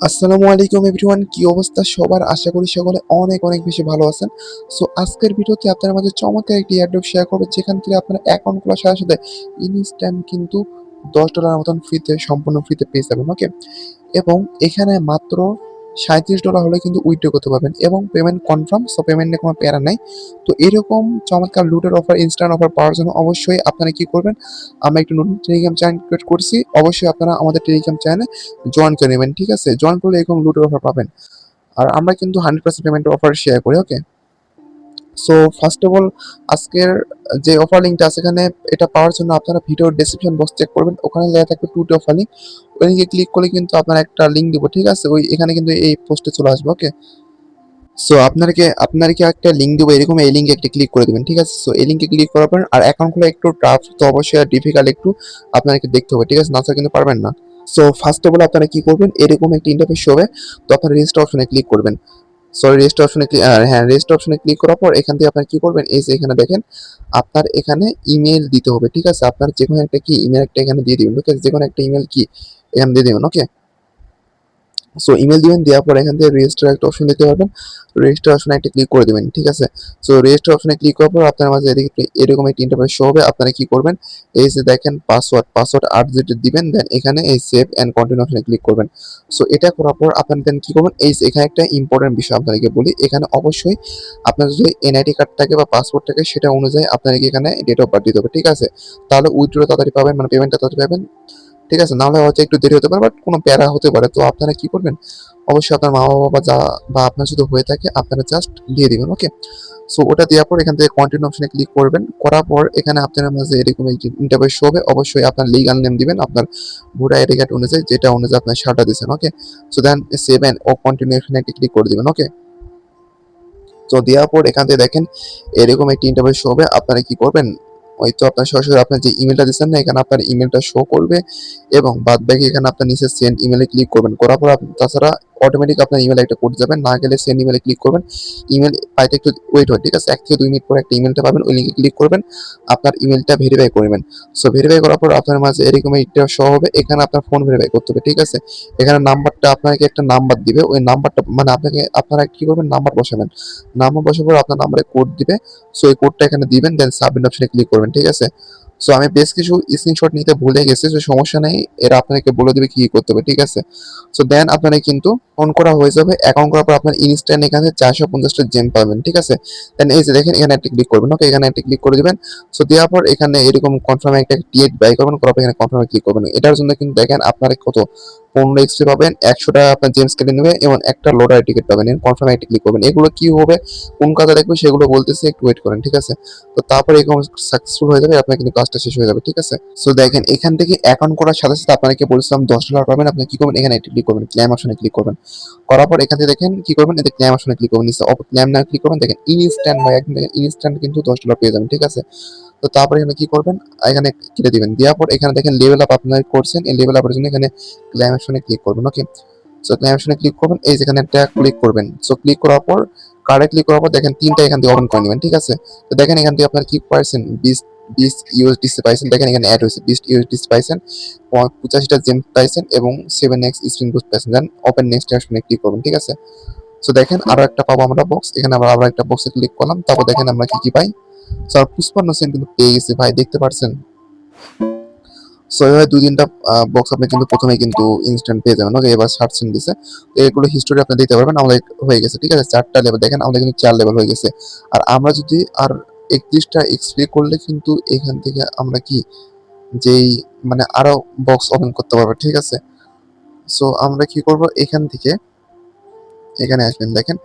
আসসালামু আলাইকুম এভরিওয়ান, কি অবস্থা সবার? আশা করি সকলে অনেক অনেক বেশি ভালো আছেন। সো আজকের ভিডিওতে আপনাদের মাঝে চমৎকার একটি এয়ারড্রপ শেয়ার করব, যেখান থেকে আপনার অ্যাকাউন্ট খোলার সাথে সাথে ইনস্ট্যান্ট কিন্তু $10 মতন ফ্রিতে, সম্পূর্ণ ফ্রিতে পেয়ে যাবেন। ওকে, এবং এখানে মাত্র $37 হলে কিন্তু উইথড্র করতে পারবেন এবং পেমেন্ট কনফার্ম। সো পেমেন্ট নিয়ে কোনো প্যারা নাই। তো এরকম চমৎকার লুটের অফার, ইনস্ট্যান্ট অফার পাওয়ার জন্য অবশ্যই আপনারা কি করবেন, আমরা একটু নতুন টেলিগ্রাম চ্যানেল ক্রিয়েট করছি। অবশ্যই আপনারা আমাদের টেলিগ্রাম চ্যানেলে জয়েন করে নেবেন, ঠিক আছে? জয়েন করলে এরকম লুটের অফার পাবেন। আর আমরা কিন্তু 100% পেমেন্টের অফার শেয়ার করি। ওকে, সো ফার্স্ট অফ অল আজকের যে অফার লিঙ্কটা আছে এখানে, এটা পাওয়ার জন্য আপনারা ভিডিওর ডেসক্রিপশন বক্স চেক করবেন, ওখানে লেখা থাকবে টু অফার লিঙ্ক। ওই লিঙ্কে ক্লিক করলে কিন্তু আপনার একটা লিঙ্ক দিব, ঠিক আছে? ওই এখানে কিন্তু এই পোস্টে চলে আসবে। ওকে, সো আপনাকে একটা লিঙ্ক দিব, এরকম এই লিঙ্কে একটা ক্লিক করে দেবেন, ঠিক আছে? সো এই লিঙ্কে ক্লিক করার পর, আর অ্যাকাউন্ট খোলা একটু টাফ, তো অবশ্যই আর ডিফিকাল্ট একটু আপনাকে দেখতে হবে, ঠিক আছে? না স্যার কিন্তু পারবেন না। সো ফার্স্ট অফ অল আপনারা কি করবেন, এরকম একটা ইন্টারফেস হবে। তো আপনারা রেজিস্টার অপশনে ক্লিক করবেন। সরি, রেজিস্টার অপশনে হ্যাঁ, রেজিস্টার অপশনে ক্লিক করার পর এখান থেকে আপনারা কি করবেন, এই যে এখানে দেখেন, আপনার এখানে ইমেল দিতে হবে, ঠিক আছে? আপনার যে কোনো একটা কি ইমেল একটা এখানে দিয়ে দিবেন, ঠিক আছে? যে কোনো একটা ইমেল কি এখানে দিয়ে দিবেন। ওকে, সো ইমেল দিবেন, দেওয়ার পর এখান থেকে রেজিস্টার একটা অপশন দিতে পারবেন। রেজিস্টার অপশনে একটা ক্লিক করে দিবেন, ঠিক আছে? সো রেজিস্টার অপশনে ক্লিক করার পর আপনার মাঝে এদিকে এরকম একটা ইন্টারফেস শো হবে। আপনারা কি করবেন, এই যে দেখেন পাসওয়ার্ড 8 ডিজিট দিবেন, দেন এখানে এই সেভ এন্ড কন্টিনিউ অপশনে ক্লিক করবেন। সো এটা করার পর আপনারা দেন কি করবেন, এই যে এখানে একটা ইম্পর্টেন্ট বিষয় আপনাদেরকে বলি, এখানে অবশ্যই আপনার যদি এনআইডি কার্ড থাকে বা পাসপোর্ট থাকে, সেটা অনুযায়ী আপনাদেরকে এখানে ডেট অফ বার্থ দিতে হবে, ঠিক আছে? তাহলে উইথড্র তাড়াতাড়ি পাবেন, মানে পেমেন্টটা তাড়াতাড়ি পাবেন, ঠিক আছে? নাহলে হয়তো একটু দেরি হতে পারে, বাট কোনো প্যারা হতে পারে। তো আপনারা কি করবেন, অবশ্যই আপনার মা বাবা বা যা বা আপনার যদি হয়ে থাকে আপনারা জাস্ট দিয়ে দিবেন। ওকে, সো ওটা দেওয়ার পর এখান থেকে কন্টিনিউ অপশনে ক্লিক করবেন। করার পর এখানে আপনার মাঝে এরকম একটি ইন্টারফেস শো হবে। অবশ্যই আপনার লিগ্যাল নেম দিবেন, আপনার ভোটার আইডি কার্ড অনুযায়ী, যেটা অনুযায়ী আপনার সারটা দিয়েছেন। Okay, so then save and ও কন্টিনিউ এখানে একটা ক্লিক করে দিবেন। ওকে, তো দেওয়ার পর এখান থেকে দেখেন এরকম একটি ইন্টারফেস শো হবে। আপনারা কি করবেন, ওই তো আপনার সরাসরি আপনার যে ইমেলটা দিচ্ছেন না, এখানে আপনার ইমেলটা শো করবে এবং বাদ বাকি এখানে আপনার নিচে সেন্ড ইমেলে ক্লিক করবেন। করার পর তাছাড়া অটোমেটিক আপনার ইমেলে একটা কোড যাবেন, না গেলে সেন্ড ইমেলে ক্লিক করবেন। ইমেল পাইতে একটু ওয়েট হয়, ঠিক আছে? 1 থেকে 2 মিনিট পর একটা ইমেলটা পাবেন, ওই লিঙ্কে ক্লিক করবেন, আপনার ইমেলটা ভেরিফাই করবেন। সো ভেরিফাই করার পর আপনার মাঝে এরকম একটা শো হবে, এখানে আপনার ফোন ভেরিফাই করতে হবে, ঠিক আছে? এখানে নাম্বারটা আপনাকে একটা নাম্বার দিবে, ওই নাম্বারটা মানে আপনারা কি করবেন, নাম্বার বসাবেন। নাম্বার বসার পর আপনার নাম্বারে কোড দিবে। সো এই কোডটা এখানে দিবেন, দেন সাবমিট অপশনে ক্লিক করবেন, ঠিক আছে? সো আমি বেশ কিছু স্ক্রিনশট নিতে ভুলে গেছি, তো সমস্যা নেই, এরা আপনাকে বলে দেবে কি করতে হবে, ঠিক আছে? সো দেন আপনারা কিন্তু অন করা হয়ে যাবে। অ্যাকাউন্ট করার পর আপনার ইনস্ট্যান্ট এখানে 450টা জেম পাবেন, ঠিক আছে? দেন এই যে দেখেন এখানে একটা ক্লিক করবেন। ওকে, এখানে একটা ক্লিক করে দিবেন। সো দেওয়ার পর এখানে এরকম কনফার্মে একটা টিএট বাই করবেন, করার পর এখানে কনফার্মে ক্লিক করবেন। এটার জন্য কিন্তু দেখেন আপনারা কত 15 এক্সপি পাবেন, 100 টাকা আপনার জেমস কেটে নেবে এবং একটা লোডার টিকিট পাবেন। কনফার্মে একটা ক্লিক করবেন। এগুলো কি হবে, কোন কাজে দেখবে সেগুলো বলতেছি, একটু ওয়েট করেন, ঠিক আছে? তো তারপরে এরকম সাকসেসফুল হয়ে যাবে, আপনার কিন্তু কাজটা শেষ হয়ে যাবে, ঠিক আছে? সো দেখেন এখান থেকে অ্যাকাউন্ট করার সাথে সাথে আপনাকে বলছিলাম $10 পাবেন। আপনি কি করবেন, এখানে একটা ক্লিক করবেন, ক্লেম অপশনে ক্লিক করবেন। করার পর এখান থেকে দেখেন কি করবেন, এতে ক্লেম অপশনে ক্লিক করবেন, নিচে ক্লেম না ক্লিক করবেন, দেখেন ইনস্ট্যান্ট হয়, একদম দেখেন ইনস্ট্যান্ট কিন্তু $10 পেয়ে যাবেন, ঠিক আছে? তো তারপরে এখানে কি করবেন, এখানে কেটে দিবেন। দেওয়ার পর এখানে দেখেন লেভেল আপ আপনার করছেন, এই লেভেল আপের জন্য এখানে ক্লেম অপশনে ক্লিক করবেন। ওকে, সো ক্লেম অপশনে ক্লিক করবেন, এই যেখানে একটা ক্লিক করবেন। সো ক্লিক করার পর কার্ডে ক্লিক করার পর দেখেন তিনটা এখান থেকে ওপেন করে নেবেন, ঠিক আছে? তো দেখেন এখান থেকে আপনার কি পাইছেন, 20 ইউএসডিসি পাইছেন, দেখেন এখানে অ্যাড হয়েছে 20 ইউএসডিসি পাইছেন, 85টা জেম পাইছেন এবং 7x স্পিন বুস্ট পাইছেন। দেন ওপেন নেক্সট অপশনে ক্লিক করবেন, ঠিক আছে? সো দেখেন আরো একটা পাবো আমরা বক্স, এখানে আমরা আবার একটা বক্সে ক্লিক করলাম, তারপর দেখেন আমরা কি কি পাই। সো আর 55 সেন্ট কিন্তু পেয়ে গেছি ভাই, দেখতে পারছেন? সো এভাবে 2-3টা বক্স আপনি কিন্তু প্রথমেই কিন্তু ইনস্ট্যান্ট পেয়ে যাবেন। ওকে, এবার সার্চ দিছে, তো এগুলো হিস্টোরি আপনি দেখতে পারবেন। আমাদের হয়ে গেছে, ঠিক আছে? 4টা লেভেল, দেখেন আমাদের কিন্তু 4 লেভেল হয়ে গেছে। আর আমরা যদি আর 31টা এক্সপি করলে কিন্তু এখান থেকে আমরা কি যেই মানে আরো বক্স ওপেন করতে পারবো, ঠিক আছে? সো আমরা কি করব, এখান থেকে এখানে আসবেন, দেখেন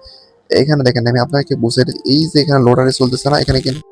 এখানে দেখেন আমি আপনাকে বুঝাই দিই, এই যে এখানে লোডারে চলতেছে না, এখানে কিন্তু